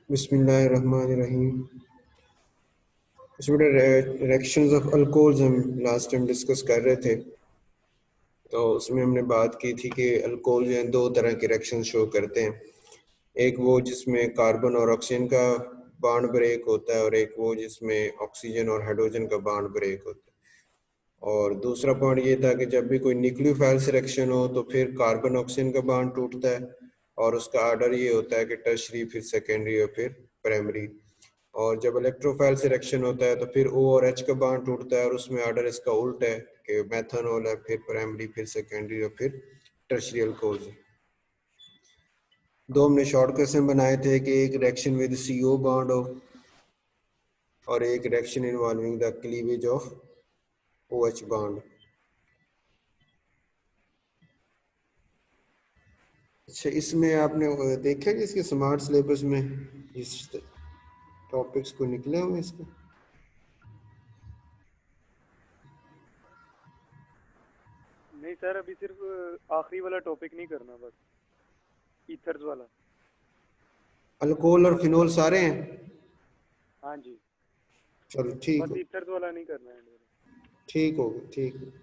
बिस्मिल्लाहिर्रहमानिर्रहीम। इसमें reactions of alcohols हम लास्ट टाइम डिस्कस कर रहे थे। तो उसमें हमने बात की थी कि अल्कोहल जो है दो तरह के रिएक्शन शो करते हैं। एक वो जिसमें कार्बन और ऑक्सीजन का बॉन्ड ब्रेक होता है और एक वो जिसमें ऑक्सीजन और हाइड्रोजन का बॉन्ड ब्रेक होता है। और दूसरा पॉइंट ये था कि जब भी कोई न्यूक्लियोफाइल सिलेक्शन हो तो फिर कार्बन ऑक्सीजन का बॉन्ड टूटता है और उसका ऑर्डर ये होता है कि टर्शरी, फिर सेकेंडरी और फिर प्राइमरी। और जब इलेक्ट्रोफाइल सिलेक्शन होता है तो फिर O और H का बॉन्ड टूटता है और उसमें ऑर्डर इसका उल्टा है कि मेथनॉल है, फिर प्राइमरी, फिर सेकेंडरी और फिर टर्शियरी अल्कोहल्स। दो हमने शॉर्ट क्वेश्चन बनाए थे कि एक रिएक्शन विद CO बॉन्ड हो और एक reaction involving the cleavage of OH bond. अच्छा, इसमें आपने देखा कि इसके स्मार्ट सिलेबस में इस टॉपिक्स को निकले हुए इसके? नहीं सर, अभी सिर्फ आखिरी वाला टॉपिक नहीं करना, बस ईथर्स वाला। अल्कोहल और फिनोल सारे हैं? हाँ जी, चलो ठीक बस हो, ईथर्स वाला नहीं करना है। ठीक हो गया, ठीक है।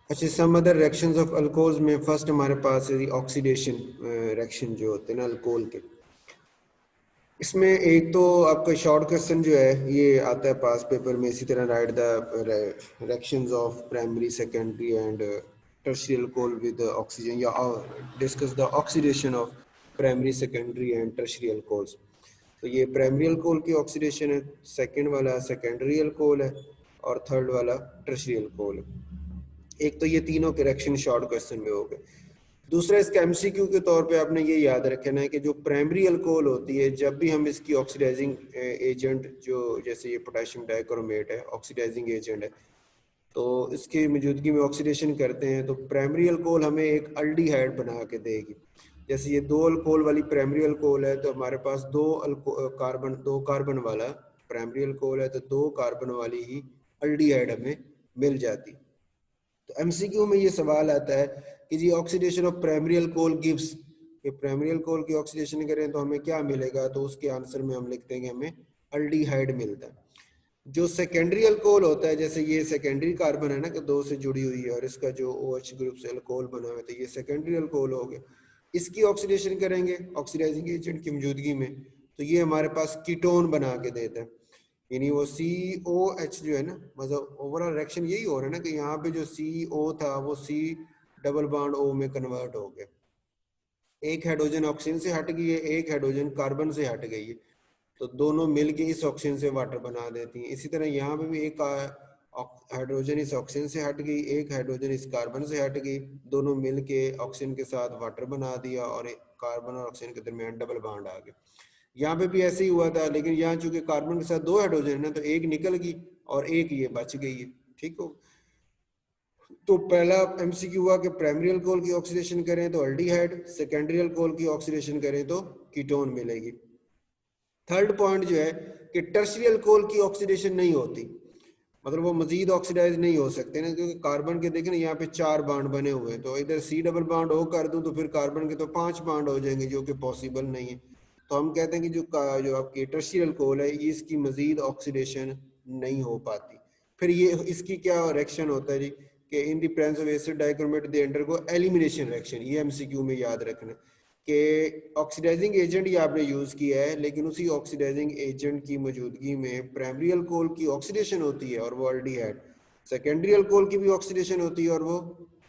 अच्छा, some other reactions of alcohols में फर्स्ट हमारे पास है ऑक्सीडेशन रिएक्शन जो होते हैं ना अल्कोहल के। इसमें एक तो आपका शॉर्ट क्वेश्चन जो है ये आता है पास पेपर में इसी तरह, write the reactions of primary, secondary and tertiary alcohol with oxygen, या discuss the oxidation of primary, secondary and tertiary alcohols. तो ये प्राइमरी अल्कोहल की ऑक्सीडेशन है, सेकेंड वाला सेकेंडरी अल्कोहल है और थर्ड वाला टर्शियरी अल्कोहल है। एक तो ये तीनों के रिएक्शन शॉर्ट क्वेश्चन में हो गए। दूसरा, इसका एमसीक्यू के तौर पे आपने ये याद रखना है कि जो प्राइमरी अल्कोहल होती है, जब भी हम इसकी ऑक्सीडाइजिंग एजेंट, जो जैसे ये पोटेशियम डाइक्रोमेट है, ऑक्सीडाइजिंग एजेंट है, तो इसकी मौजूदगी में ऑक्सीडेशन करते हैं तो प्राइमरी अल्कोहल हमें एक अल्डिहाइड बना के देगी। जैसे ये दो अल्कोहल वाली प्राइमरी अल्कोहल है तो हमारे पास दो कार्बन वाला प्राइमरी अल्कोहल है, तो दो कार्बन वाली ही अल्डिहाइड हमें मिल जाती। तो एमसीक्यू में ये सवाल आता है कि जी oxidation of primary alcohol gives, कि प्राइमरी अल्कोहल की ऑक्सीडेशन करें तो हमें क्या मिलेगा, तो उसके आंसर में हम लिखते हैं कि हमें अल्डिहाइड मिलता है। जो सेकेंडरी अल्कोहल होता है, जैसे ये सेकेंडरी कार्बन है ना कि दो से जुड़ी हुई है और इसका जो OH ग्रुप से अल्कोहल बना हुआ है, तो ये सेकेंडरी अल्कोहल हो गया। इसकी ऑक्सीडेशन करेंगे ऑक्सीडाइजिंग एजेंट की मौजूदगी में तो ये हमारे पास कीटोन बना के देता है। यानी वो COH जो है ना, मतलब ओवरऑल रिएक्शन यही हो रहा है ना कि यहाँ पे जो CO था वो C डबल बॉन्ड O में कन्वर्ट हो गया। एक हाइड्रोजन ऑक्सीजन से हट गई है, एक हाइड्रोजन कार्बन से हट गई है, तो दोनों मिलके इस ऑक्सीजन से वाटर बना देती हैं। इसी तरह यहाँ पे भी एक हाइड्रोजन इस ऑक्सीजन से हट गई, एक हाइड्रोजन इस कार्बन से हट गई, दोनों मिलके ऑक्सीजन के साथ वाटर बना दिया और कार्बन और ऑक्सीजन के दरमियान डबल बॉन्ड आ गया। यहाँ पे भी ऐसे ही हुआ था, लेकिन यहाँ चूंकि कार्बन के साथ दो हाइड्रोजन है ना, तो एक निकल गई और एक ये बच गई है। ठीक हो, तो पहला एमसीक्यू हुआ कि प्राइमरी अल्कोहल की ऑक्सीडेशन करें तो अल्डिहाइड, सेकेंडरी अल्कोहल की ऑक्सीडेशन करें तो कीटोन मिलेगी। थर्ड पॉइंट जो है कि टर्शियरी अल्कोहल की ऑक्सीडेशन नहीं होती, मतलब वो मजीद ऑक्सीडाइज नहीं हो सकते ना, क्योंकि कार्बन के देखें ना यहाँ पे 4 बाड बने हुए हैं, तो इधर C डबल बॉन्ड O कर दूं तो फिर कार्बन के तो 5 बाड हो जाएंगे, जो कि पॉसिबल नहीं है। तो हम कहते हैं कि जो आपकी टर्शियरी अल्कोहल है ये इसकी मजीद ऑक्सीडेशन नहीं हो पाती। फिर ये इसकी क्या रिएक्शन होता है जी, कि in the presence of acid dichromate they undergo elimination reaction. ये एमसीक्यू में याद रखना कि ऑक्सीडाइजिंग एजेंट ही आपने यूज किया है, लेकिन उसी ऑक्सीडाइजिंग एजेंट की मौजूदगी में प्राइमरी अल्कोहल की ऑक्सीडेशन होती है और वो अल्डिहाइड, सेकेंडरी अल्कोहल की भी ऑक्सीडेशन होती है और वो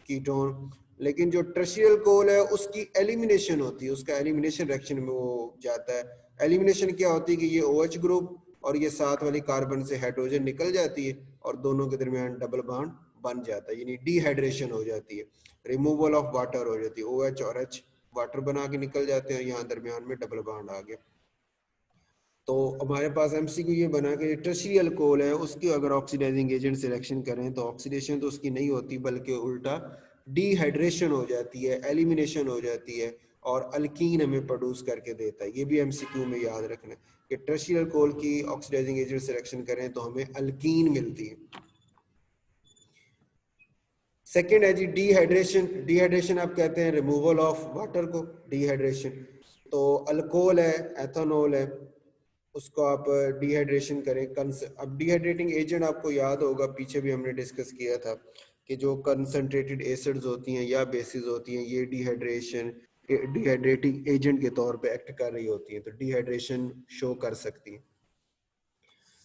कीटोन, लेकिन जो टर्शियरी अल्कोहल है उसकी एलिमिनेशन होती है, उसका एलिमिनेशन रिएक्शन में वो जाता है। एलिमिनेशन क्या होती है कि ये OH ग्रुप और ये साथ वाली कार्बन से हाइड्रोजन निकल जाती है और दोनों के दरमियान डबल बॉन्ड बन जाता है, यानी डिहाइड्रेशन हो जाती है, रिमूवल ऑफ वाटर हो जाती है, OH और H वाटर बना के निकल जाते हैं, यहाँ दरमियान में डबल बॉन्ड आ गया। तो हमारे पास एमसीक्यू ये बना कि टर्शियरी अल्कोहल है उसकी अगर ऑक्सीडाइजिंग एजेंट सिलेक्शन करें तो ऑक्सीडेशन तो उसकी नहीं होती, बल्कि उल्टा डिहाइड्रेशन हो जाती है, एलिमिनेशन हो जाती है और अल्कीन हमें प्रोड्यूस करके देता है। ये भी एमसीक्यू में याद रखना है कि टर्शियरी अल्कोहल की ऑक्सीडाइजिंग एजेंट सिलेक्शन करें तो हमें अल्कीन मिलती है। सेकेंड है जी डिहाइड्रेशन। डिहाइड्रेशन आप कहते हैं रिमूवल ऑफ वाटर को डिहाइड्रेशन। तो अल्कोहल है, एथेनॉल है, उसको आप डिहाइड्रेशन करें। अब डिहाइड्रेटिंग एजेंट आपको याद होगा, पीछे भी हमने डिस्कस किया था कि जो कंसंट्रेटेड एसिड्स होती हैं या बेसिस होती हैं, ये डिहाइड्रेटिंग एजेंट के तौर पे एक्ट कर रही होती हैं, तो डिहाइड्रेशन शो कर सकती है।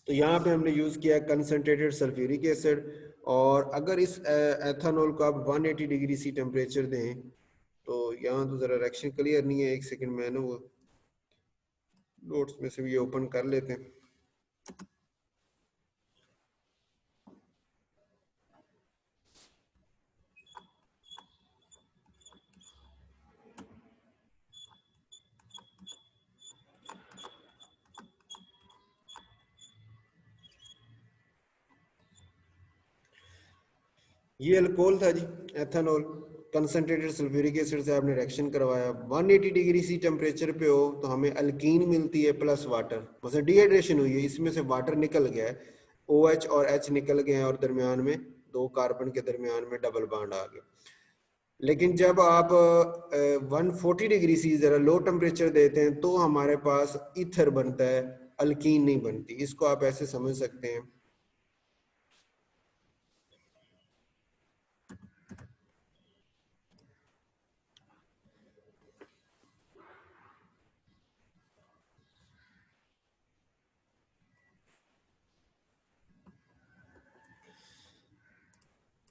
तो यहाँ पे हमने यूज़ किया कंसंट्रेटेड सल्फ्यूरिक एसिड। और अगर इस एथेनॉल को आप 180 डिग्री सी टेम्परेचर दें, तो यहाँ तो ज़रा रिएक्शन क्लियर नहीं है, एक सेकंड में ना वो नोट्स में से भी ओपन कर लेते हैं। ये अल्कोहल था जी, एथेनॉल। कंसंट्रेटेड सल्फ्यूरिक एसिड से आपने रिएक्शन करवाया, 180 डिग्री सी टेम्परेचर पे हो तो हमें अल्कीन मिलती है प्लस वाटर। मतलब डिहाइड्रेशन हुई है, इसमें से वाटर निकल गया है, OH और H निकल गए हैं और दरमियान में दो कार्बन के दरमियान में डबल बॉन्ड आ गया। लेकिन जब आप 140 डिग्री सी जरा लो टेम्परेचर देते हैं तो हमारे पास ईथर बनता है, अल्कीन नहीं बनती। इसको आप ऐसे समझ सकते हैं,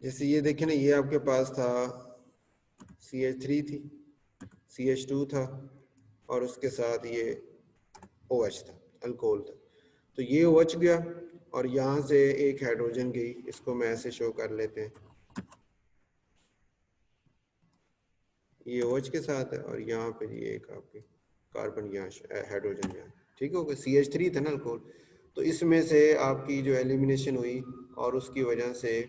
जैसे ये देखें ना, ये आपके पास था CH3 थी, CH2 था और उसके साथ ये OH था, अल्कोहल था। तो ये OH गया और यहाँ से एक हाइड्रोजन गई, इसको मैं ऐसे शो कर लेते हैं, ये OH के साथ है और यहाँ पे ये एक आपके कार्बन यहाँ हाइड्रोजन यहाँ, ठीक हो गया। CH3 था ना अल्कोहल, तो इसमें से आपकी जो एलिमिनेशन हुई और उसकी वजह से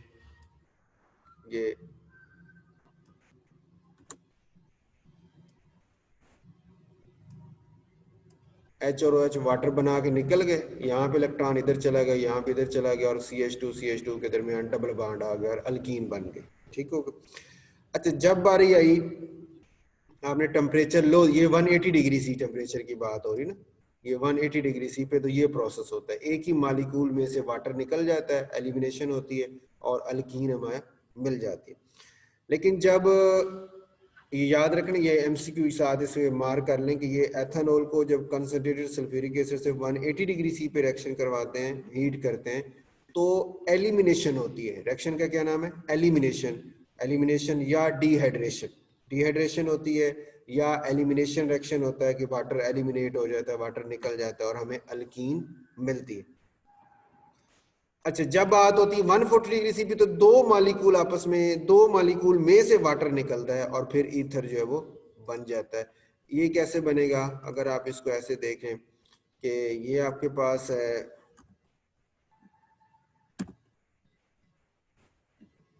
ये H और OH वाटर बना के निकल गए, यहाँ पे इलेक्ट्रॉन इधर चला गया, यहाँ पे इधर चला गया और CH2 के दरमियान डबल बॉन्ड आ गया और अल्कीन बन गए, ठीक हो गया। अच्छा, जब बारी आई आपने टेम्परेचर लो, ये 180 डिग्री सी टेम्परेचर की बात हो रही ना, ये 180 डिग्री सी पे तो ये प्रोसेस होता है, एक ही मालिक्यूल में से वाटर निकल जाता है, एलिमिनेशन होती है और अल्कीन हमें मिल जाती है। लेकिन जब ये याद रखना, ये MCQ साथ इसमें मार्क कर लें कि ये एथेनॉल को जब कंसंट्रेटेड सल्फ्यूरिक एसिड से 180 डिग्री सी पे रिएक्शन करवाते हैं, हीट करते हैं, तो एलिमिनेशन होती है। रिएक्शन का क्या नाम है? एलिमिनेशन। एलिमिनेशन या डिहाइड्रेशन। डिहाइड्रेशन होती है या एलिमिनेशन रिएक्शन होता है कि वाटर एलिमिनेट हो जाता है, वाटर निकल जाता है और हमें अल्कीन मिलती है। अच्छा, जब बात होती है 140 डिग्री सी पे, तो दो मालिकूल में से वाटर निकलता है और फिर ईथर जो है वो बन जाता है। ये कैसे बनेगा? अगर आप इसको ऐसे देखें कि ये आपके पास है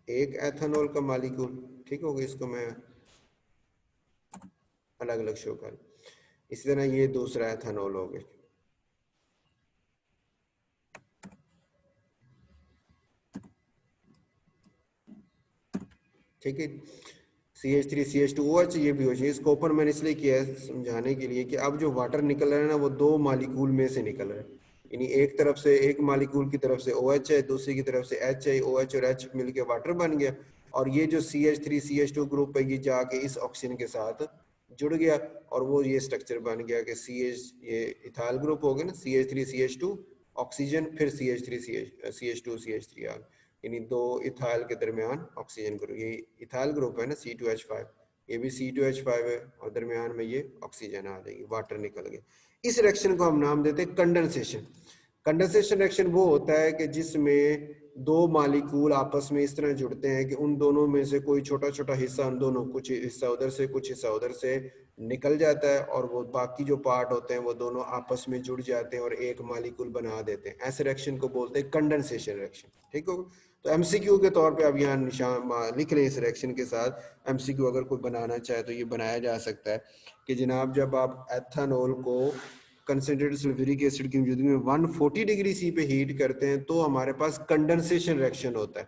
एक एथेनॉल का मालिकूल, ठीक होगा, इसको मैं अलग अलग शो कर, इसी तरह ये दूसरा एथेनॉल हो गया, ठीक है। CH3 CH2 OH ये भी हो चाहिए। इसको ओपन मैंने इसलिए किया है समझाने के लिए कि अब जो वाटर निकल रहा है ना, वो दो मालिकूल में से निकल रहा है। यानी एक तरफ से, एक मालिकूल की तरफ से OH है, दूसरी की तरफ से H है, OH और H मिलके वाटर बन गया और ये जो CH3 CH2 ग्रुप है ये जाके इस ऑक्सीजन के साथ जुड़ गया और वो ये स्ट्रक्चर बन गया कि ये इथाइल ग्रुप हो गया ना, CH3 CH2 ऑक्सीजन, फिर CH2 CH3 आ गया, यानी दो इथाइल के दरमियान ऑक्सीजन ग्रुप। ये इथाइल ग्रुप है ना, C2H5, ये भी C2H5 है और दरमियान में ये ऑक्सीजन आ जाएगी, वाटर निकल गए। इस रिएक्शन को हम नाम देते हैं कंडेंसेशन। कंडेंसेशन रिएक्शन वो होता है कि जिसमें दो मालिक्यूल आपस में इस तरह जुड़ते हैं कि उन दोनों में से कोई छोटा छोटा हिस्सा, उन दोनों कुछ हिस्सा उधर से कुछ हिस्सा उधर से निकल जाता है और वो बाकी जो पार्ट होते हैं वो दोनों आपस में जुड़ जाते हैं और एक मालिक्यूल बना देते हैं। ऐसे रिएक्शन को बोलते हैं कंडेंसेशन रिएक्शन, ठीक हो। तो MCQ के तौर पे अब यहाँ निशान लिख लें इस रिएक्शन के साथ। MCQ अगर कोई बनाना चाहे तो ये बनाया जा सकता है कि जनाब जब आप एथेनॉल को कंसंट्रेटेड सल्फ्यूरिक एसिड की मौजूदगी में 140 डिग्री सी पे हीट करते हैं तो हमारे पास कंडेंसेशन रिएक्शन होता है।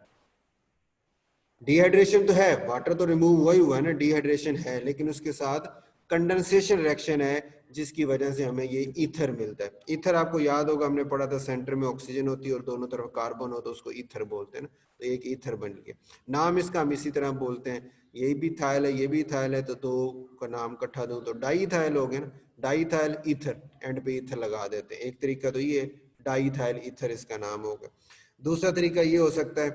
डिहाइड्रेशन तो है, वाटर तो रिमूव हुआ ही हुआ है ना, डिहाइड्रेशन है, लेकिन उसके साथ कंडेंसेशन रिएक्शन है जिसकी वजह से हमें ये ईथर मिलता है। ईथर आपको याद होगा, हमने पढ़ा था सेंटर में ऑक्सीजन होती है और दोनों तरफ कार्बन होता है, उसको ईथर बोलते हैं ना, तो एक ईथर बन गया। नाम इसका हम इसी तरह बोलते हैं, ये भी इथाइल है, ये भी इथाइल है, तो दो का नाम इकट्ठा दो तो डाई इथाइल हो गया ना, डाई इथाइल ईथर, एंड पे ईथर लगा देते हैं। एक तरीका तो ये डाई इथाइल ईथर इसका नाम होगा। दूसरा तरीका ये हो सकता है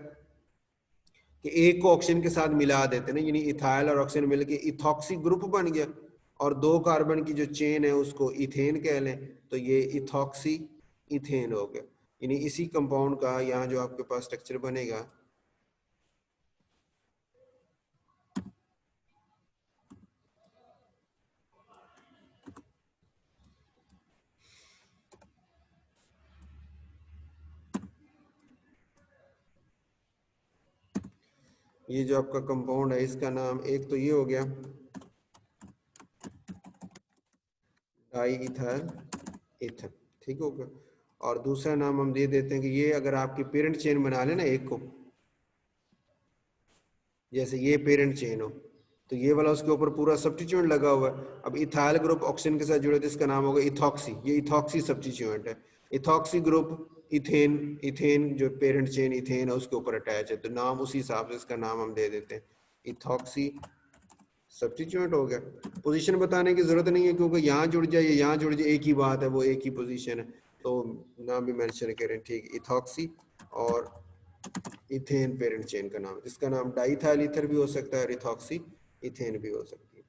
कि एक को ऑक्सीजन के साथ मिला देते हैं ना, यानी इथाइल और ऑक्सीजन मिलके इथॉक्सी ग्रुप बन गया, और दो कार्बन की जो चेन है उसको इथेन कह लें, तो ये इथॉक्सी इथेन हो गया। यानी इसी कंपाउंड का यहाँ जो आपके पास स्ट्रक्चर बनेगा, ये जो आपका कंपाउंड है इसका नाम एक तो ये हो गया डाई इथाइल ईथर, ठीक हो गया। और दूसरा नाम हम दे देते हैं कि ये अगर आपकी पेरेंट चेन बना ले ना एक को, जैसे ये पेरेंट चेन हो, तो ये वाला उसके ऊपर पूरा सब्स्टिट्यूएंट लगा हुआ है। अब इथाइल ग्रुप ऑक्सीजन के साथ जुड़े तो इसका नाम होगा इथॉक्सी, ये इथॉक्सी सब्स्टिट्यूएंट है। इथॉक्सी ग्रुप इथेन, इथेन जो पेरेंट चेन इथेन है उसके ऊपर अटैच है, तो नाम उसी हिसाब से इसका नाम हम दे देते हैं इथॉक्सी सब्स्टिट्यूएंट हो गया। पोजीशन बताने की जरूरत नहीं है क्योंकि यहाँ जुड़ जाए या यहाँ जुड़ जाए एक ही बात है, वो एक ही पोजीशन है, तो नाम भी मेंशन करें, ठीक। इथॉक्सी और इथेन पेरेंट चेन का नाम, जिसका नाम डाइथाइल ईथर भी हो सकता है और इथॉक्सी इथेन भी हो सकती है,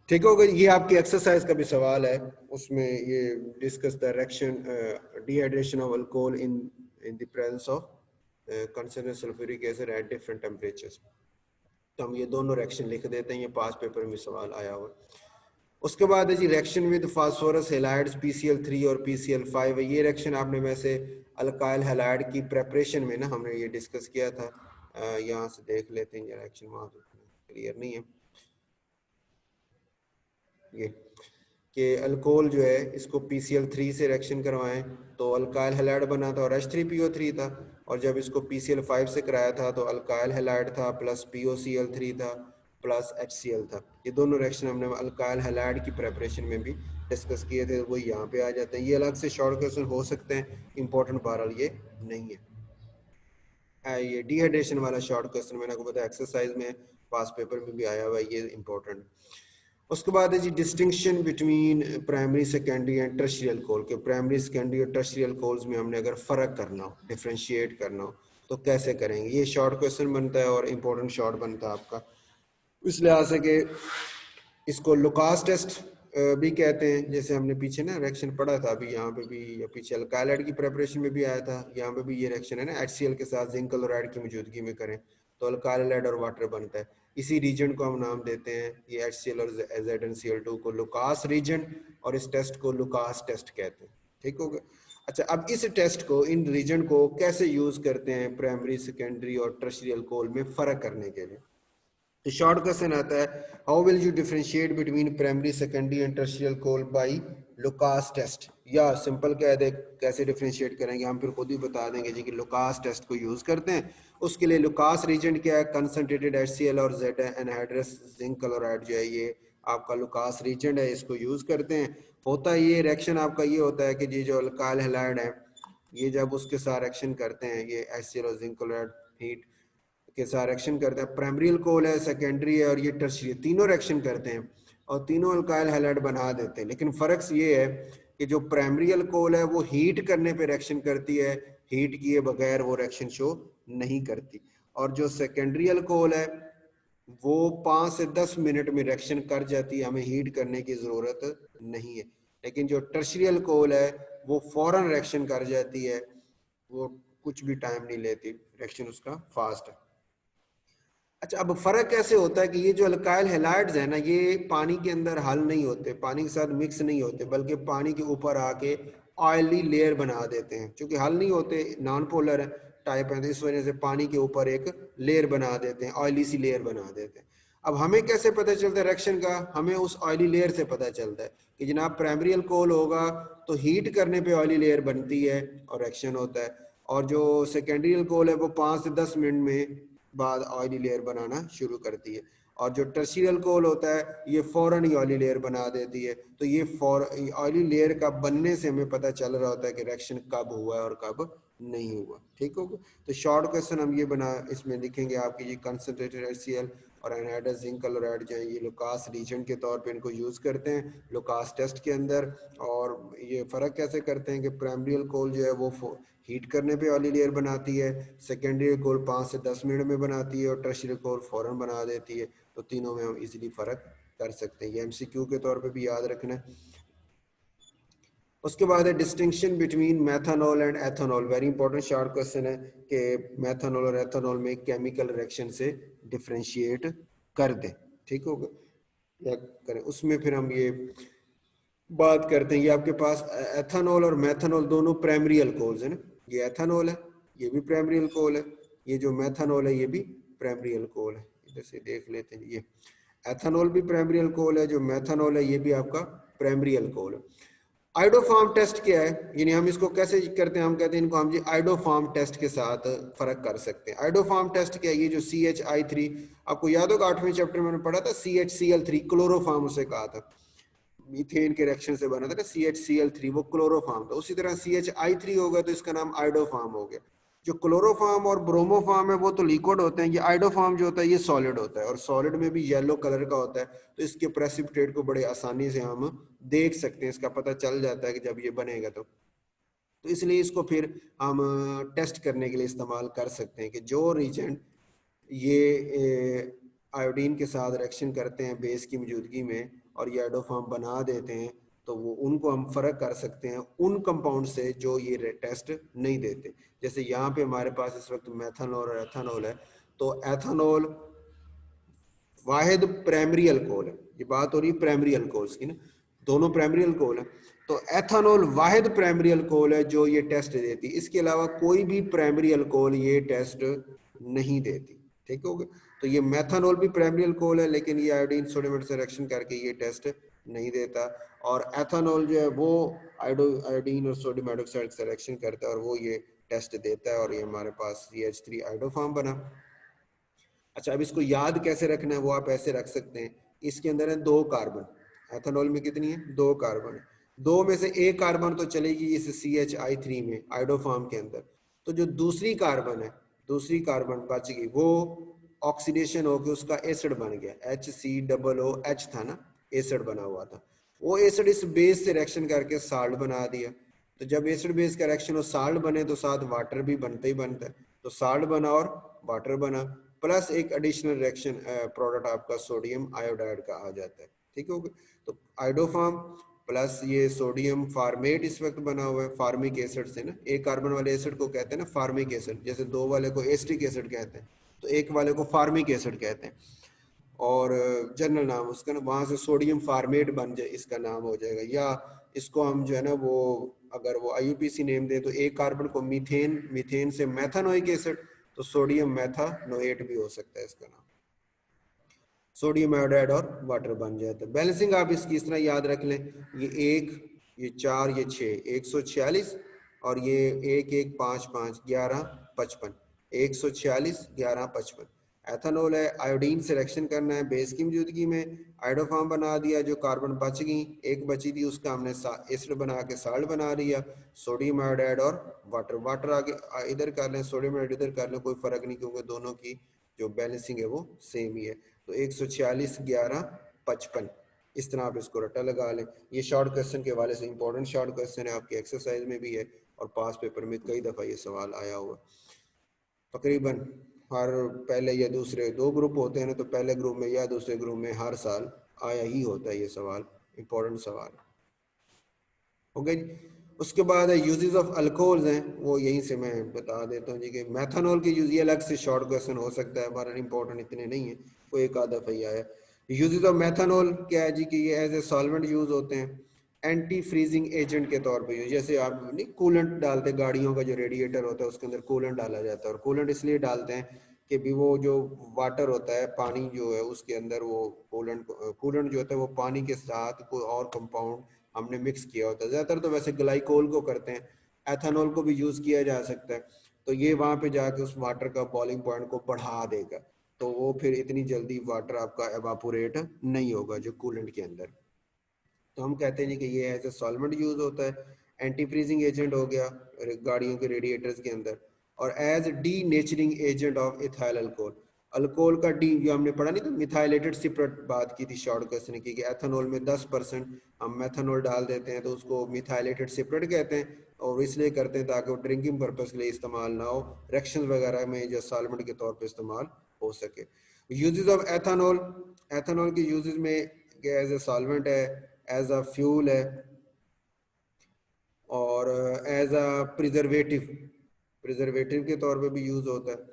ठीक होगा। ये आपकी एक्सरसाइज का भी सवाल है, उसमें ये discuss the reaction dehydration of alcohol in the presence of concentrated sulphuric acid at different temperatures. तो हम ये दोनों रिएक्शन लिख देते हैं, ये पास पेपर में सवाल आया हुआ। उसके बाद है जी reaction with phosphorus halides PCl3 और PCl5 है। ये रिएक्शन आपने वैसे अल्काइल हैलाइड की प्रेपरेशन में ना हमने ये डिस्कस किया था, यहाँ से देख लेते हैं, ये रिएक्शन वहाँ क्लियर नहीं है। ये कि अल्कोहल जो है इसको PCl3 से रिएक्शन करवाएं तो अल्काइल हैलाइड बना था और H3PO3 था, और जब इसको PCl5 से कराया था तो अल्काइल हैलाइड था प्लस POCl3 था प्लस HCl था। ये दोनों रिएक्शन हमने अल्काइल हैलाइड की प्रेपरेशन में भी डिस्कस किए थे, वो यहाँ पे आ जाते हैं। ये अलग से शॉर्ट क्वेश्चन हो सकते हैं, इंपॉर्टेंट बहरहाल ये नहीं है। ये डिहाइड्रेशन वाला शॉर्ट क्वेश्चन मैंने आपको बताया एक्सरसाइज में, पास पेपर में भी आया हुआ है, ये इंपॉर्टेंट। उसके बाद है जी distinction between primary secondary and tertiary alcohol के, प्राइमरी सेकेंडरी और टर्शियरी अल्कोहल्स में हमने अगर फर्क करना हो, डिफरेंशिएट करना हो, तो कैसे करेंगे। ये शॉर्ट क्वेश्चन बनता है और इंपॉर्टेंट शॉर्ट बनता है आपका, इस लिहाज से कि इसको लुकास टेस्ट भी कहते हैं, जैसे हमने पीछे ना रिएक्शन पढ़ा था, अभी यहाँ पे भी, या पीछे अल्काइलाइड की प्रेपरेशन में भी आया था, यहाँ पे भी ये रिएक्शन है ना HCl के साथ जिंक क्लोराइड की मौजूदगी में करें तो अल्काइलाइड और वाटर बनता है। इसी रीजन को हम नाम देते हैं, ये HCl और ZnCl2 को लुकास रीजन, और इस टेस्ट को लुकास टेस्ट कहते हैं, ठीक हो गया। अच्छा, अब इस टेस्ट को, इन रीजन को कैसे यूज करते हैं प्राइमरी सेकेंडरी और टर्शियरी अल्कोहल में फर्क करने के लिए। तो शॉर्ट क्वेश्चन आता है, how will you differentiate between primary secondary and tertiary alcohol by Lucas test, या सिंपल कह दे कैसे डिफरेंशिएट करेंगे, हम फिर खुद ही बता देंगे जी कि लुकास टेस्ट को यूज करते हैं। उसके लिए लुकास रीजेंट क्या है, कंसंट्रेटेड HCl और Z एनहाइड्रस जिंक क्लोराइड जो है ये आपका लुकास रीजेंट है, इसको यूज करते हैं। होता है ये रिएक्शन आपका ये होता है कि ये जो अल्काइल हैलाइड है ये जब उसके साथ रिएक्शन करते हैं, ये HCl और जिंक क्लोराइड हीट के साथ रिएक्शन करते हैं, प्राइमरी अल्कोहल है, सेकेंडरी है और ये टर्शियरी, तीनों रिएक्शन करते हैं और तीनों अल्काइल हैलाइड बना देते हैं। लेकिन फर्क ये है कि जो प्राइमरी अल्कोहल है वो हीट करने पे रिएक्शन करती है, हीट किए बगैर वो रिएक्शन शो नहीं करती, और जो सेकेंडरी अल्कोहल है वो 5 से 10 मिनट में रिएक्शन कर जाती है, हमें हीट करने की जरूरत नहीं है। लेकिन जो टर्शियरी अल्कोहल है वो फौरन रिएक्शन कर जाती है, वो कुछ भी टाइम नहीं लेती, रिएक्शन उसका फास्ट है। अच्छा, अब फर्क कैसे होता है कि ये जो अल्काइल हैलाइड्स है ना ये पानी के अंदर हल नहीं होते, पानी के साथ मिक्स नहीं होते, बल्कि पानी के ऊपर आके ऑयली लेयर बना देते हैं। क्योंकि हल नहीं होते, नॉन पोलर है टाइप है, तो इस वजह से पानी के ऊपर एक लेयर बना देते हैं, ऑयली सी लेयर बना देते हैं। अब हमें कैसे पता चलता है रिएक्शन का, हमें उस ऑयली लेयर से पता चलता है कि जनाब प्राइमरी अल्कोहल होगा तो हीट करने पे ऑयली लेयर बनती है और रिएक्शन होता है, और जो सेकेंडरी अल्कोहल है वो 5 से 10 मिनट में बाद ऑयली लेयर बनाना शुरू करती है, और जो टर्शियल अल्कोहल होता है ये फौरन ही ऑयली लेयर बना देती है। तो ये ऑयली लेयर का बनने से हमें पता चल रहा होता है कि रिएक्शन कब हुआ है और कब नहीं हुआ। ठीक होगा। तो शॉर्ट क्वेश्चन हम ये बना इसमें लिखेंगे आपकी, ये कंसंट्रेटेड HCl और एनाइड्स जिंक क्लोराइड जो है ये लुकास रीजन के तौर पे इनको यूज़ करते हैं लुकास टेस्ट के अंदर। और ये फ़र्क कैसे करते हैं कि प्राइमरी अल्कोहल जो है वो हीट करने पे ऑयली लेयर बनाती है, सेकेंडरी अल्कोहल 5 से 10 मिनट में बनाती है और टर्शियरी अल्कोहल फ़ौरन बना देती है। तो तीनों में हम इजीली फ़र्क कर सकते हैं, ये MCQ के तौर पे भी याद रखना है। उसके बाद है distinction between methanol and ethanol. Very important short question है कि मेथनॉल और एथेनॉल में केमिकल रिएक्शन से डिफरेंशिएट कर दें। ठीक होगा या करें, उसमें फिर हम ये बात करते हैं। ये आपके पास एथेनॉल और मेथनॉल दोनों प्राइमरी अल्कोहल्स है ना, ये एथेनॉल है ये भी प्राइमरी अल्कोहल है, ये जो मेथनॉल है ये भी प्राइमरी अल्कोहल है। इधर से देख लेते हैं, ये एथेनॉल भी प्राइमरी अल्कोहल है, जो मेथनॉल है ये भी आपका प्राइमरी अल्कोहल है। आइडोफार्म टेस्ट क्या है, यानी हम इसको कैसे करते हैं, हम कहते हैं इनको हम जी आइडोफार्म टेस्ट के साथ फर्क कर सकते हैं। आइडोफार्म टेस्ट क्या है, ये जो CHI3 आपको याद होगा 8वें चैप्टर में पढ़ा था, CHCl3 क्लोरोफार्म उसे कहा था, मीथेन के रिएक्शन से बना था ना CHCl3, वो क्लोरोफार्म था। उसी तरह CHI3 होगा तो इसका नाम आइडोफार्म हो गया। जो क्लोरोफार्म और ब्रोमोफार्म है वो तो लिक्विड होते हैं, ये आइडोफार्म जो होता है ये सॉलिड होता है, और सॉलिड में भी येलो कलर का होता है। तो इसके प्रेसिपिटेट को बड़े आसानी से हम देख सकते हैं, इसका पता चल जाता है कि जब ये बनेगा तो इसलिए इसको फिर हम टेस्ट करने के लिए इस्तेमाल कर सकते हैं कि जो रीजेंट ये आयोडीन के साथ रिएक्शन करते हैं बेस की मौजूदगी में और ये आइडोफार्म बना देते हैं, तो वो उनको हम फ़र्क कर सकते हैं उन कंपाउंड से जो ये टेस्ट नहीं देते। जैसे यहाँ पे हमारे पास इस वक्त मेथनॉल और एथेनॉल है, तो एथेनॉल वाहिद प्राइमरी अल्कोहल है, ये बात हो रही है प्राइमरी अल्कोहल्स की ना, दोनों प्राइमरी अल्कोहल है। तो एथेनॉल वाहिद प्राइमरी अल्कोहल है जो ये टेस्ट देती, इसके अलावा कोई भी प्राइमरी अल्कोहल ये टेस्ट नहीं देती। ठीक हो गया। तो ये मेथनॉल भी प्राइमरी अल्कोहल है, लेकिन ये आयोडीन सोडियम से रिएक्शन करके ये टेस्ट नहीं देता, और एथेनॉल जो है वो आयोडीन और सोडियम हाइड्रोक्साइड से रिएक्शन करता है और वो ये टेस्ट देता है, और ये हमारे पास CH3 आइडोफार्म बना। अच्छा, अब इसको याद कैसे रखना है वो आप ऐसे रख सकते हैं, इसके अंदर है 2 कार्बन, एथेनॉल में कितनी है 2 कार्बन, 2 में से एक कार्बन तो चलेगी इस CHI3 में आइडोफार्म के अंदर, तो जो दूसरी कार्बन है, दूसरी कार्बन बच गई, वो ऑक्सीडेशन होकर उसका एसिड बन गया, HCOOH था ना, एसिड बना हुआ था, वो एसिड इस बेस से रिएक्शन करके साल्ट बना दिया। तो जब एसिड बेस का रिएक्शन हो साल्ट बने तो साथ वाटर भी बनता ही बनता है, तो साल्ट बना और वाटर बना, प्लस एक एडिशनल रिएक्शन प्रोडक्ट आपका सोडियम आयोडाइड का आ जाता है। ठीक हो गया। तो आइडोफार्म प्लस ये सोडियम फार्मेट इस वक्त बना हुआ है फार्मिक एसिड से ना, एक कार्बन वाले एसिड को कहते हैं ना फार्मिक एसिड, जैसे 2 वाले को एस्टिक एसिड कहते हैं तो एक वाले को फार्मिक एसिड कहते हैं, और जनरल नाम उसका ना, वहां से सोडियम फार्मेट बन जाए इसका नाम हो जाएगा। या इसको हम जो है ना वो अगर वो IUPAC नेम दे तो एक कार्बन को मीथेन, मीथेन से मेथानोइक एसिड, तो सोडियम मेथानोएट भी हो सकता है इसका नाम, सोडियम आयोडाइड और वाटर बन जाता है। बैलेंसिंग आप इसकी इस तरह याद रख लें, ये 1, ये 4, ये 6, 146, और ये 1 1 5 5 11 55, 146 11 55। एथेनॉल है, आयोडीन से रिएक्शन करना है बेस की मौजूदगी में, आइडोफार्म बना दिया, जो कार्बन बच गई एक बची थी उसका हमने एसिड बना के साल्ट बना दिया, सोडियम आयोडाइड और वाटर, वाटर आगे इधर कर लें, सोडियम आयोडाइड इधर कर लें, कोई फर्क नहीं क्योंकि दोनों की जो बैलेंसिंग है वो सेम ही है। तो 146 11 55, इस तरह आप इसको रट्टा लगा लें। ये शॉर्ट क्वेश्चन के हवाले से इंपॉर्टेंट शॉर्ट क्वेश्चन है, आपके एक्सरसाइज में भी है और पास पेपर में कई दफ़ा ये सवाल आया हुआ। तकरीबन हर पहले या दूसरे 2 ग्रुप होते हैं ना, तो पहले ग्रुप में या दूसरे ग्रुप में हर साल आया ही होता है ये सवाल, इंपॉर्टेंट सवाल। ओके जी। उसके बाद यूजेस ऑफ अल्कोहल्स हैं, वो यहीं से मैं बता देता हूँ जी कि मेथनॉल के यूज, ये अलग से शॉर्ट क्वेश्चन हो सकता है, हमारा इंपॉर्टेंट इतने नहीं है, वो एक आधा ही आया। यूजेस ऑफ मेथनॉल क्या है जी कि ये एज ए सॉल्वेंट यूज होते हैं, एंटी फ्रीजिंग एजेंट के तौर पे यूज, जैसे आप नहीं कूलेंट डालते, गाड़ियों का जो रेडिएटर होता है उसके अंदर कूलेंट डाला जाता है, और कूलेंट इसलिए डालते हैं कि भी वो जो वाटर होता है, पानी जो है उसके अंदर वो कूलेंट जो होता है वो पानी के साथ कोई और कंपाउंड हमने मिक्स किया होता है, ज़्यादातर तो वैसे ग्लाइकोल को करते हैं, एथेनॉल को भी यूज़ किया जा सकता है। तो ये वहां पे जाके उस वाटर का बॉइलिंग पॉइंट को बढ़ा देगा, तो वो फिर इतनी जल्दी वाटर आपका एवापोरेट नहीं होगा जो कूलेंट के अंदर। तो हम कहते हैं कि ये एज ए सॉल्वेंट यूज होता है, एंटी फ्रीजिंग एजेंट हो गया गाड़ियों के रेडिएटर्स के अंदर, और as denaturing agent of ethyl alcohol. Alcohol का डी जो हमने पढ़ा नहीं तो मिथाइलेटेड सिपरेट बात की थी शॉर्ट क्वेश्चन की, कि एथेनॉल में 10% हम मेथनॉल डाल देते हैं तो उसको मिथाइलेटेड सिपरेट कहते हैं, और इसलिए करते हैं ताकि वो ड्रिंकिंग पर्पस के लिए इस्तेमाल ना हो, रिएक्शन वगैरह में जो सॉल्वेंट के तौर पे इस्तेमाल हो सके। यूजेस ऑफ एथेनॉल, एथेनॉल के यूजेस में एज ए सॉल्वेंट है, एज अ फ्यूल है, और एज अ प्रिजर्वेटिव, प्रिजर्वेटिव के तौर पे भी यूज होता है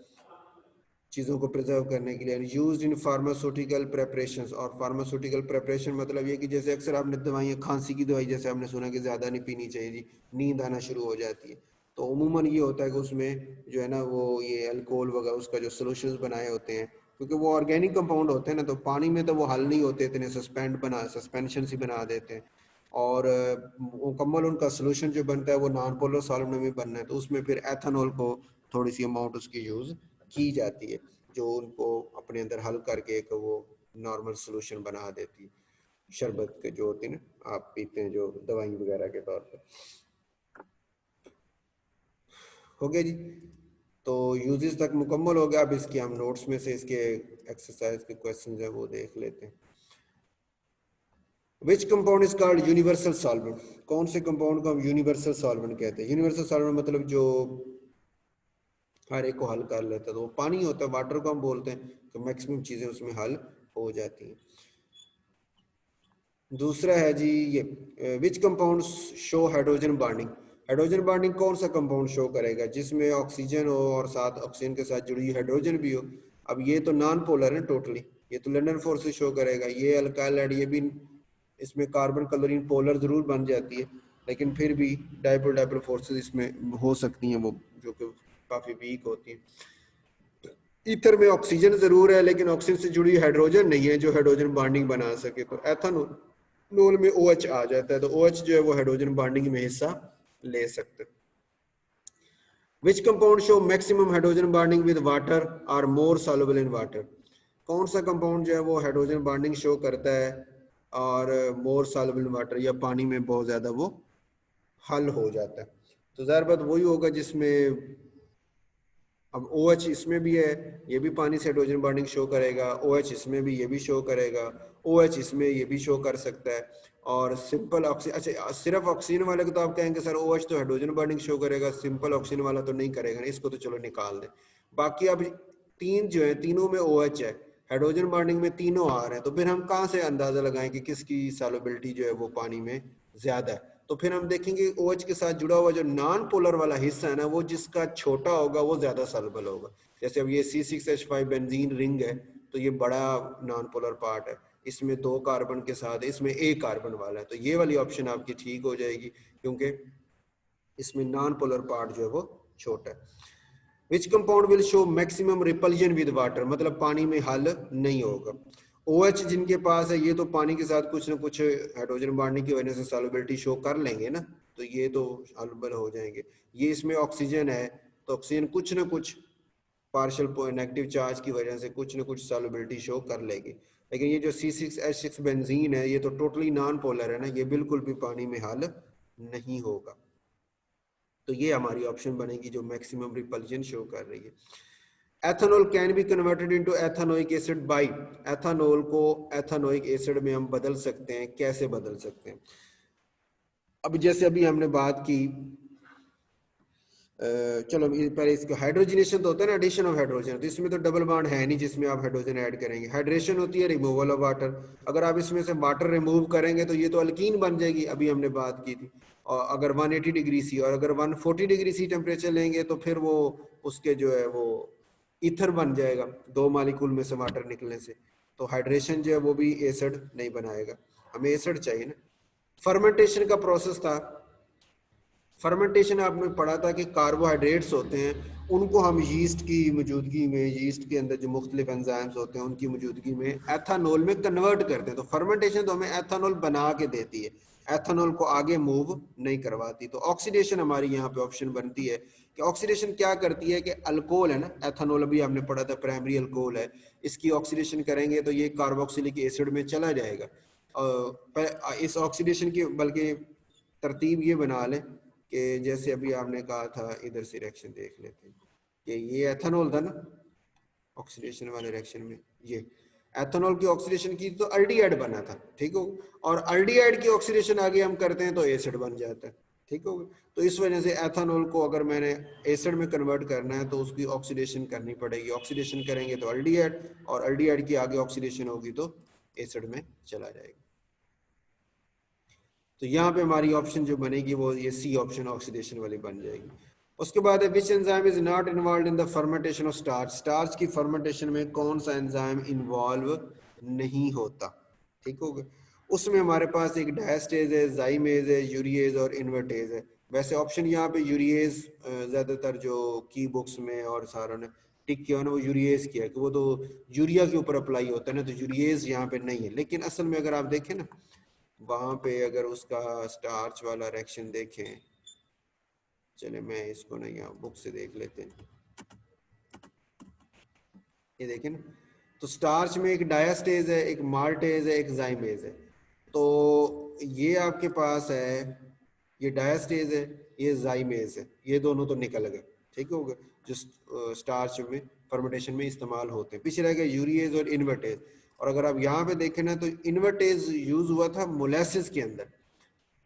चीज़ों को प्रिजर्व करने के लिए। यूज्ड इन फार्मास्यूटिकल प्रेपरेशंस, और फार्मास्यूटिकल प्रेपरेशन मतलब ये कि जैसे अक्सर आपने दवाइयाँ, खांसी की दवाई जैसे आपने सुना कि ज़्यादा नहीं पीनी चाहिए जी, नींद आना शुरू हो जाती है, तो उमूमन ये होता है कि उसमें जो है ना वो ये अल्कोहल वगैरह उसका जो सोल्यूशंस बनाए होते हैं, क्योंकि वो ऑर्गेनिक कंपाउंड होते हैं ना, तो पानी में तो वो हल नहीं होते इतने, सस्पेंशन ही बना देते हैं, और मुकम्मल उनका सोल्यूशन जो बनता है वो नॉन पोलर सॉल्वेंट में बनना है, तो उसमें फिर एथेनॉल को थोड़ी सी अमाउंट उसकी यूज़ की जाती है, जो उनको अपने अंदर हल करके एक वो नॉर्मल सोल्यूशन बना देती है, शरबत के जो होते हैं ना आप पीते हैं जो दवाई वगैरह के तौर पर। हो गया जी, तो यूजेस तक मुकम्मल हो गया। अब इसके हम नोट्स में से इसके एक्सरसाइज के क्वेश्चन है वो देख लेते हैं। Which compound is called universal solvent, कौन से कंपाउंड को हम यूनिवर्सल सॉल्वेंट कहते हैं? यूनिवर्सल सॉल्वेंट मतलब जो हर एक को हल कर लेता है, तो वो पानी होता है, वाटर को हम बोलते हैं, तो मैक्सिमम चीजें उसमें हल हो जाती हैं। दूसरा है जी ये, विच compound show hydrogen bonding, hydrogen bonding कौन सा कंपाउंड शो करेगा जिसमें ऑक्सीजन हो और साथ ऑक्सीजन के साथ जुड़ी हाइड्रोजन भी हो। अब ये तो नॉन पोलर है टोटली, ये तो लंदन फोर्स से शो करेगा, ये अल्काइल है, ये भी इसमें कार्बन क्लोरीन पोलर जरूर बन जाती है, लेकिन फिर भी डाइपोल डाइपोल फोर्सेस इसमें हो सकती हैं वो जो कि काफी वीक होती हैं। ईथर में ऑक्सीजन जरूर है लेकिन ऑक्सीजन से जुड़ी हाइड्रोजन नहीं है जो हाइड्रोजन बॉन्डिंग बना सके, तो एथेनॉल में OH आ जाता है, तो OH जो है वो हाइड्रोजन बॉन्डिंग में हिस्सा ले सकते हैं। Which compound show maximum hydrogen bonding with water are more soluble in water, कौन सा कंपाउंड जो है वो हाइड्रोजन बॉन्डिंग शो करता है और मोर सॉल्युबल इन वाटर, या पानी में बहुत ज्यादा वो हल हो जाता है? तो जाहिर बात वही होगा जिसमें, अब OH इसमें भी है, ये भी पानी से हाइड्रोजन बॉन्डिंग शो करेगा, OH इसमें भी ये भी शो करेगा, OH इसमें ये भी शो कर सकता है, और सिंपल ऑक्सीजन, अच्छा सिर्फ ऑक्सीजन वाले को तो आप कहेंगे सर OH तो हाइड्रोजन बॉन्डिंग शो करेगा, सिंपल ऑक्सीजन वाला तो नहीं करेगा, इसको तो चलो निकाल दें। बाकी अब तीन जो है तीनों में OH है, हाइड्रोजन बॉन्डिंग में तीनों आ रहे हैं, तो फिर हम कहाँ से अंदाजा लगाएं कि किसकी सॉल्युबिलिटी जो है वो पानी में ज्यादा है? तो फिर हम देखेंगे OH के साथ जुड़ा हुआ जो नॉन पोलर वाला हिस्सा है ना, वो जिसका छोटा होगा वो ज्यादा सॉल्युबल होगा। जैसे अब ये C6H5 बेंजीन रिंग है, तो ये बड़ा नॉन पोलर पार्ट है, इसमें 2 कार्बन के साथ इसमें 1 कार्बन वाला है, तो ये वाली ऑप्शन आपकी ठीक हो जाएगी क्योंकि इसमें नॉन पोलर पार्ट जो है वो छोटा है। Which compound will show maximum repulsion with water, मतलब पानी में हल नहीं होगा। OH जिनके पास है ये तो पानी के साथ कुछ ना कुछ हाइड्रोजन बॉन्डिंग की वजह से सॉल्युबिलिटी शो कर लेंगे ना, तो ये तो सॉल्युबल हो जाएंगे। ये इसमें ऑक्सीजन है, तो ऑक्सीजन कुछ ना कुछ पार्शियल नेगेटिव चार्ज की वजह से कुछ ना कुछ सॉल्युबिलिटी शो कर लेगी, लेकिन ये जो C6H6 बेंजीन है ये तो टोटली नॉन पोलर है ना, ये बिल्कुल भी पानी में हल नहीं होगा, तो ये हमारी ऑप्शन बनेगी जो मैक्सिमम रिपल्जन शो कर रही है। Ethanol can be converted into ethanoic acid by, ethanol को एथेनोइक एसिड में हम बदल सकते हैं, कैसे बदल सकते हैं? अब जैसे अभी हमने बात की, चलो पहले इसका हाइड्रोजनेशन तो होता है ना, एडिशन ऑफ हाइड्रोजन, तो इसमें तो डबल बॉन्ड है नहीं जिसमें आप हाइड्रोजन ऐड करेंगे। हाइड्रेशन होती है रिमूवल ऑफ वाटर, अगर आप इसमें से वाटर रिमूव करेंगे तो ये तो अल्कीन बन जाएगी, अभी हमने बात की थी। और अगर 180 डिग्री सी और अगर 140 डिग्री सी टेम्परेचर लेंगे तो फिर वो उसके जो है वो ईथर बन जाएगा 2 मालिक्यूल में से वाटर निकलने से, तो हाइड्रेशन जो है वो भी एसिड नहीं बनाएगा, हमें एसिड चाहिए ना। फर्मेंटेशन का प्रोसेस था, फर्मेंटेशन आपने पढ़ा था कि कार्बोहाइड्रेट्स होते हैं उनको हम यीस्ट की मौजूदगी में, यीस्ट के अंदर जो मुख्तलिफ एंजाइम्स होते हैं उनकी मौजूदगी में एथानॉल में कन्वर्ट करते हैं, तो फर्मेंटेशन तो हमें एथानॉल बना के देती है। एथेनॉल को आगे मूव नहीं करवाती। तो ऑक्सीडेशन हमारी यहाँ पे ऑप्शन बनती है कि ऑक्सीडेशन क्या करती है कि अल्कोहल है ना, एथेनॉल अभी आपने पढ़ा था प्राइमरी अल्कोहल है, इसकी ऑक्सीडेशन करेंगे तो ये कार्बोक्सिलिक एसिड में चला जाएगा। इस ऑक्सीडेशन की बल्कि तरतीब ये बना लें कि जैसे अभी आपने कहा था, इधर से रिएक्शन देख लेते हैं कि ये एथेनॉल था ना ऑक्सीडेशन वाले रिएक्शन में, ये एथेनॉल की ऑक्सीडेशन की तो अल्डिहाइड बना था, ठीक हो, और अल्डिहाइड की ऑक्सीडेशन आगे हम करते हैं तो एसिड बन जाता है, ठीक हो। तो इस वजह से एथेनॉल को अगर मैंने एसिड में कन्वर्ट करना है तो उसकी ऑक्सीडेशन करनी पड़ेगी, ऑक्सीडेशन करेंगे तो अल्डिहाइड, और अल्डिहाइड की आगे ऑक्सीडेशन होगी तो एसिड में चला जाएगा। तो यहाँ पे हमारी ऑप्शन जो बनेगी वो ये सी ऑप्शन ऑक्सीडेशन वाली बन जाएगी। उसके बाद है which enzyme is not involve in the fermentation of starch, starch की फर्मेंटेशन में कौन सा एंजाइम इन्वॉल्व नहीं होता, ठीक हो गया। उसमें हमारे पास एक डायस्टेज है, जाइमेज है, यूरिएज और इन्वर्टेज है। वैसे ऑप्शन यहाँ पे यूरिएज ज्यादातर जो की बुक्स में और सारों ने टिक किया ना वो यूरिएज किया कि वो तो यूरिया के ऊपर अप्लाई होता है ना, तो यूरिएज यहाँ पे नहीं है। लेकिन असल में अगर आप देखें ना वहां पे अगर उसका स्टार्च वाला रिएक्शन देखें, चले मैं इसको ना यहाँ बुक से देख लेते हैं, ये देखें ना, तो स्टार्च में एक डायास्टेज है, एक माल्टेज है, एक जाइमेज है। तो ये आपके पास है, ये डायास्टेज है, ये जाइमेज है, ये दोनों तो निकल गए, ठीक हो गए, जो स्टार्च में फर्मेंटेशन में इस्तेमाल होते हैं। पीछे रह गए यूरिएज और इन्वर्टेज। और अगर आप यहाँ पे देखें ना तो इन्वर्टेज यूज हुआ था मोलेसिस के अंदर,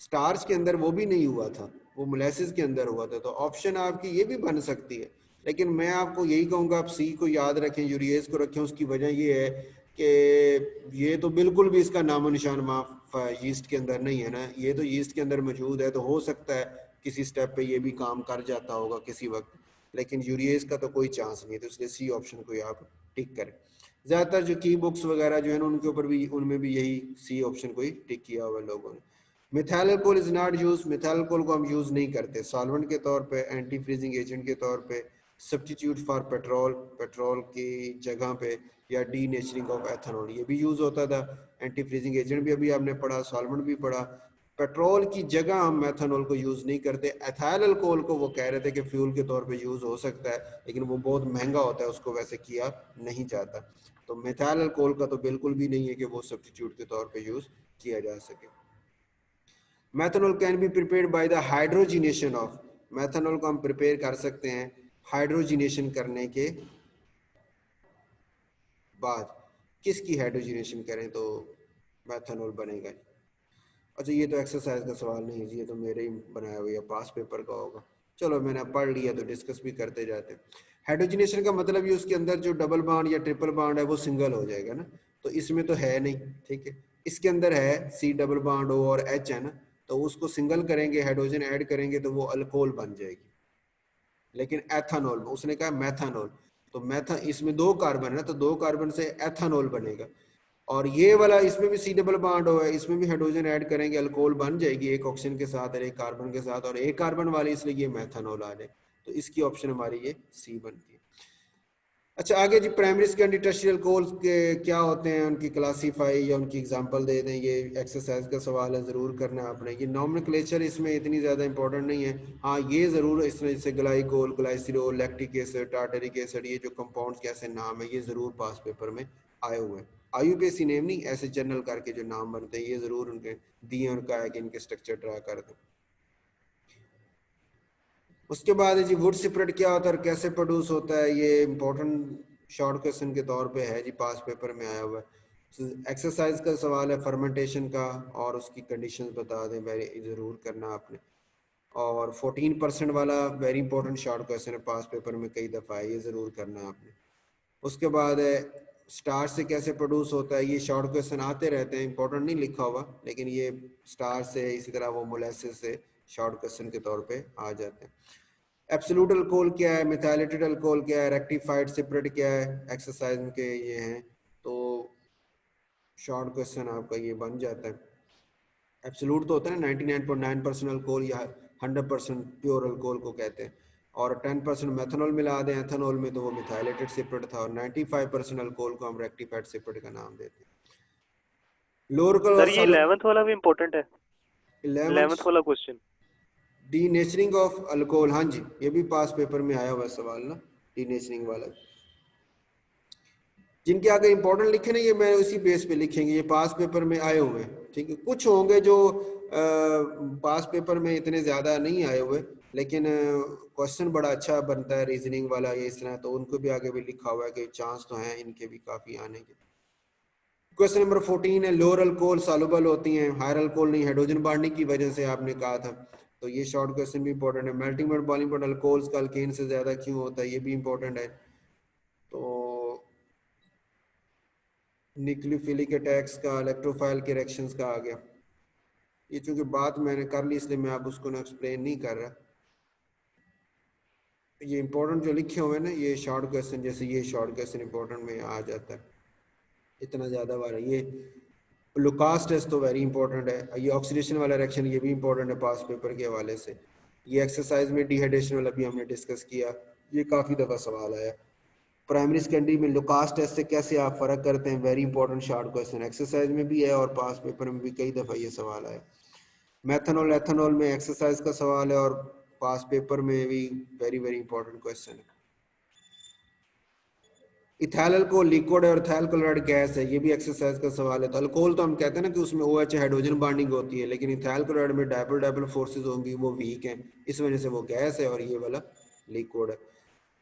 स्टार्च के अंदर वो भी नहीं हुआ था, वो मोलेसिस के अंदर हुआ था। तो ऑप्शन आपकी ये भी बन सकती है, लेकिन मैं आपको यही कहूँगा आप सी को याद रखें, यूरिएज को रखें। उसकी वजह ये है कि ये तो बिल्कुल भी इसका नामो निशान माफ यीस्ट के अंदर नहीं है ना, ये तो यीस्ट के अंदर मौजूद है, तो हो सकता है किसी स्टेप पे ये भी काम कर जाता होगा किसी वक्त, लेकिन यूरिएज का तो कोई चांस नहीं है। तो इसलिए सी ऑप्शन को आप टिक करें। ज़्यादातर जो की बुक्स वगैरह जो है ना उनके ऊपर भी, उनमें भी यही सी ऑप्शन को ही टिक किया हुआ है लोगों ने। Methyl alcohol is not use, methyl alcohol को हम यूज नहीं करते सॉल्वेंट के तौर पे, एंटी फ्रीजिंग एजेंट के तौर पे, सब्स्टिट्यूट फॉर पेट्रोल, पेट्रोल की जगह पे, या डी नेचरिंग ऑफ एथेनॉल ये भी यूज होता था। एंटी फ्रीजिंग एजेंट भी अभी आपने पढ़ा, सॉल्वेंट भी पढ़ा। पेट्रोल की जगह हम मेथनॉल को यूज नहीं करते। एथाइल अल्कोहल को वो कह रहे थे कि फ्यूल के तौर पे यूज हो सकता है, लेकिन वो बहुत महंगा होता है, उसको वैसे किया नहीं जाता। तो मिथाइल अल्कोहल का तो बिल्कुल भी नहीं है कि वो सब्स्टिट्यूट के तौर पे यूज किया जा सके। Methanol can be prepared by the hydrogenation of, methanol को हम प्रिपेयर कर सकते हैं हाइड्रोजिनेशन करने के बाद। किसकी हाइड्रोजिनेशन करें तो मेथनॉल बनेगा? अच्छा ये तो एक्सरसाइज का सवाल नहीं है जी, ये तो मेरे ही बनाया हुआ या पास पेपर का होगा। चलो मैंने पढ़ लिया तो डिस्कस भी करते जाते हैं। हाइड्रोजनेशन का मतलब ये उसके अंदर जो डबल बॉन्ड या ट्रिपल बॉन्ड है वो सिंगल हो जाएगा ना, तो इसमें तो है नहीं, ठीक है। इसके अंदर है सी डबल बॉन्ड ओ और एच है ना, तो उसको सिंगल करेंगे, हाइड्रोजन ऐड करेंगे तो वो अल्कोहल बन जाएगी। लेकिन एथानॉल में उसने कहा मैथानॉल, तो मैथा इसमें दो कार्बन है ना, तो दो कार्बन से एथानॉल बनेगा। और ये वाला इसमें भी सी डबल बॉन्ड हो है, इसमें भी हाइड्रोजन ऐड करेंगे, अल्कोहल बन जाएगी एक ऑक्सीजन के साथ और एक कार्बन के साथ, और एक कार्बन वाली इसलिए ये मेथनॉल आ जाए। तो इसकी ऑप्शन हमारी ये सी बनती है। अच्छा आगे जी, प्राइमरी सेकेंडरी टर्शियल अल्कोहल्स के क्या होते हैं, उनकी क्लासीफाई या उनकी एग्जांपल दे दें, ये एक्सरसाइज का सवाल है, ज़रूर करना है आपने। ये नॉमेनक्लेचर इसमें इतनी ज़्यादा इंपॉर्टेंट नहीं है, हाँ ये ज़रूर इस तरह जैसे glycol, glycerol, lactic acid, tartaric acid, ये जो कंपाउंड्स के ऐसे नाम है ये ज़रूर पास पेपर में आए हुए हैं। IUPAC नेम नहीं, ऐसे जनरल करके जो नाम बनते हैं ये ज़रूर उनके दिए, उनका है कि इनके स्ट्रक्चर ड्रा कर दें। उसके बाद जी वुड सिपरेट क्या होता है और कैसे प्रोड्यूस होता है, ये इंपॉर्टेंट शॉर्ट क्वेश्चन के तौर पे है जी, पास पेपर में आया हुआ है। एक्सरसाइज का सवाल है फर्मेंटेशन का, और उसकी कंडीशंस बता दें, वेरी ज़रूर करना आपने। और 14% वाला वेरी इंपॉर्टेंट शॉर्ट क्वेश्चन है, पास पेपर में कई दफ़ा है, ये ज़रूर करना आपने। उसके बाद है स्टार से कैसे प्रोड्यूस होता है, ये शॉर्ट क्वेश्चन आते रहते हैं, इंपॉर्टेंट नहीं लिखा हुआ, लेकिन ये स्टार से, इसी तरह वो मोलेसिस से शॉर्ट क्वेश्चन के तौर पे आ जाते हैं। एब्सोल्यूट अल्कोहल क्या है, मिथाइलेटेड अल्कोहल क्या है, रेक्टिफाइड सेपरेट क्या है, एक्सरसाइज के ये हैं, तो शॉर्ट क्वेश्चन आपका ये बन जाता है। एब्सोल्यूट तो होता है 99.9% अल्कोहल या 100% प्योर अल्कोहल को कहते हैं, और 10% मेथनॉल मिला दें एथेनॉल में तो वो मिथाइलेटेड सेपरेट था, और 95% अल्कोहल को हम रेक्टिफाइड सेपरेट का नाम देते हैं। लोअर सर और ये 11th वाला भी इम्पोर्टेंट है। 11th वाला क्वेश्चन। डीनेचरिंग ऑफ अल्कोहल, हाँ जी, ये भी पास पेपर में आया हुआ सवाल ना, डीनेचरिंग वाला। जिनके आगे इंपॉर्टेंट लिखे ना, ये मैं उसी बेस पे लिखेंगे, ये पास पेपर में आए हुए हैं, ठीक है। कुछ होंगे जो पास पेपर में इतने ज़्यादा नहीं आए हुए, लेकिन क्वेश्चन बड़ा अच्छा बनता है रीजनिंग वाला ये इस तरह, तो उनको भी आगे भी लिखा हुआ है कि चांस तो हैं इनके भी काफ़ी आने के। क्वेश्चन नंबर 14 है, लोअर अल्कोहल सॉल्युबल होती हैं, हायर अल्कोहल नहीं, हाइड्रोजन बॉन्डिंग की वजह से आपने कहा था, तो ये शॉर्ट क्वेश्चन भी इंपॉर्टेंट है। Melting point boiling point alcohols का अल्केन से ज़्यादा क्यों होता है, ये भी इंपॉर्टेंट है। तो न्यूक्लियोफिलिक अटैक्स का, इलेक्ट्रोफाइल के रिएक्शंस का आ गया। ये चूंकि बात मैंने कर ली इसलिए मैं आप उसको ना एक्सप्लेन नहीं कर रहा। ये इंपॉर्टेंट जो लिखे हुए हैं ना, ये शॉर्ट क्वेश्चन, जैसे ये शॉर्ट क्वेश्चन इंपॉर्टेंट में आ जाता है, इतना ज़्यादा वाला। ये लुकास टेस्ट तो वेरी इंपॉर्टेंट है। ये ऑक्सीडेशन वाला रिएक्शन, ये भी इंपॉर्टेंट है पास पेपर के हवाले से। ये एक्सरसाइज में डिहाइड्रेशन वाला भी हमने डिस्कस किया, ये काफ़ी दफ़ा सवाल आया। प्राइमरी सेकेंडरी में लुकास टेस्ट से कैसे आप फ़र्क करते हैं, very important short question, exercise में भी है और पास पेपर में भी कई दफ़ा ये सवाल आया। मैथनॉल एथनॉल में एक्सरसाइज का सवाल है और पास पेपर में भी वेरी वेरी इंपॉर्टेंट क्वेश्चन है। इथाइल अल्कोहल लिक्विड है और इथाइल क्लोराइड गैस है, ये भी एक्सरसाइज का सवाल है। तो अल्कोहल तो हम कहते हैं ना कि उसमें OH हाइड्रोजन बॉन्डिंग होती है, लेकिन इथाइल क्लोराइड में डाइपल डाइपल फोर्सेस होंगी, वो वीक हैं, इस वजह से वो गैस है और ये वाला लिक्विड है।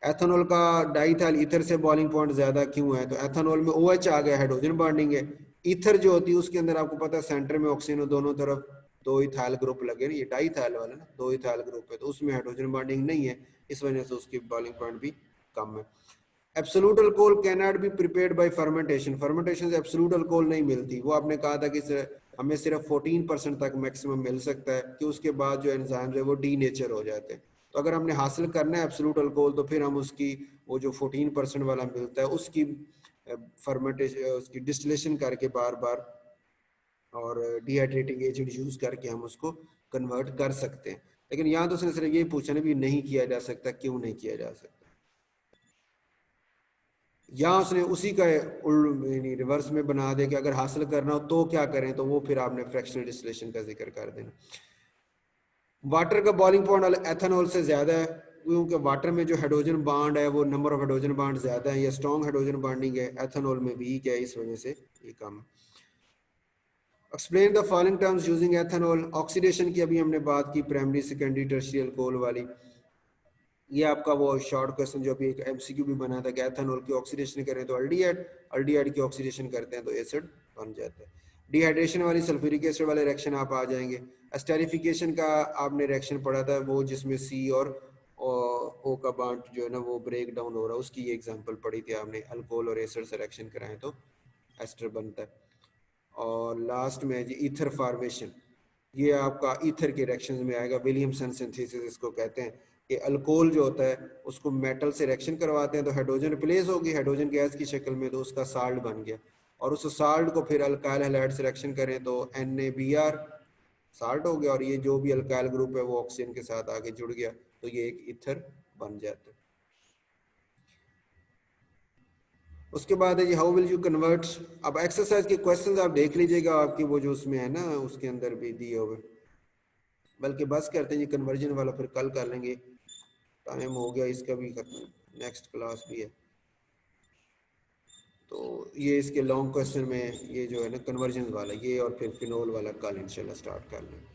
एथनॉल का डाइथाइल ईथर से बॉइलिंग पॉइंट ज्यादा क्यों है, तो एथनॉल में OH आ गया, हाइड्रोजन बॉन्डिंग है। ईथर जो होती है उसके अंदर आपको पता है सेंटर में ऑक्सीजन और दोनों तरफ दो इथाइल ग्रुप लगे ना, ये डाइथाइल वाला ना, दो इथाइल ग्रुप है, तो उसमें हाइड्रोजन बॉन्डिंग नहीं है, इस वजह से उसकी बॉइलिंग पॉइंट भी कम है। Absolute alcohol can not be prepared by fermentation, fermentation से एब्सोल्यूट अल्कोहल नहीं मिलती, वो आपने कहा था कि हमें सिर्फ 14% तक मैक्सिमम मिल सकता है, कि उसके बाद जो एंजाइम्स है वो डीनेचर हो जाते हैं। तो अगर हमने हासिल करना है एब्सोल्यूट अल्कोहल, तो फिर हम उसकी वो जो 14% वाला मिलता है उसकी फर्मेंटेशन, उसकी डिस्टिलेशन करके बार बार और डिहाइड्रेटिंग एजेंट यूज करके हम उसको कन्वर्ट कर सकते हैं। लेकिन यहाँ तो उसने सिर्फ ये पूछा ना भी नहीं किया जा सकता, क्यों नहीं किया जा सकता। यहाँ उसने उसी का रिवर्स में बना दे कि अगर हासिल करना हो तो क्या करें, तो वो फिर आपने फ्रैक्शनल डिस्टिलेशन का जिक्र कर देना। वाटर का बॉइलिंग पॉइंट एथेनॉल से ज्यादा है, क्योंकि वाटर में जो हाइड्रोजन बॉन्ड है वो नंबर ऑफ हाइड्रोजन बॉन्ड ज्यादा है, या स्ट्रॉन्ग हाइड्रोजन बॉन्डिंग है, एथेनॉल में वीक है, इस वजह से ये कम। Explain the following terms using ethanol. Oxidation की अभी हमने बात की, प्राइमरी सेकेंडरी टर्शियरी अल्कोहल वाली। ये आपका वो शॉर्ट क्वेश्चन जो अभी एक MCQ भी बना था कि एथेनॉल की ऑक्सीडेशन करें तो अल्डिहाइड, अल्डिहाइड की ऑक्सीडेशन करते हैं तो एसिड बन जाता है। डिहाइड्रेशन वाली सल्फ्यूरिक एसिड वाले रिएक्शन आप आ जाएंगे। एस्टेरिफिकेशन का आपने रिएक्शन पढ़ा था, वो जिसमें C और O का बॉन्ड जो है ना वो ब्रेक डाउन हो रहा है, उसकी ये एग्जांपल पढ़ी थी आपने, अल्कोहल और एसिड से रिएक्शन कराएं तो एस्टर बनता है। और लास्ट में जी ईथर फॉर्मेशन, ये आपका ईथर के रिएक्शंस में आएगा, विलियमसन सिंथेसिस इसको कहते हैं, कि अल्कोहल जो होता है उसको मेटल से रिएक्शन करवाते हैं तो हाइड्रोजन रिप्लेस होगी हाइड्रोजन गैस की शक्ल में, तो उसका साल्ट बन गया, और उस साल्ट को फिर अल्काइल हैलाइड से रिएक्शन करें तो NaBr साल्ट हो गया, और ये जो भी अल्काइल ग्रुप है वो ऑक्सीजन के साथ आगे जुड़ गया, तो ये एक ईथर बन जाता है। उसके बाद है जी हाउ विल यू कन्वर्ट। अब एक्सरसाइज के क्वेश्चंस आप देख लीजिएगा, आपकी वो जो उसमें है ना उसके अंदर भी दिए हुए, बल्कि बस करते हैं ये कन्वर्जन वाला फिर कल कर लेंगे, टाइम हो गया इसका भी, नेक्स्ट क्लास भी है। तो ये इसके लॉन्ग क्वेश्चन में ये जो है ना कन्वर्जन वाला ये, और फिर फिनोल वाला कल इंशाल्लाह स्टार्ट कर लेंगे।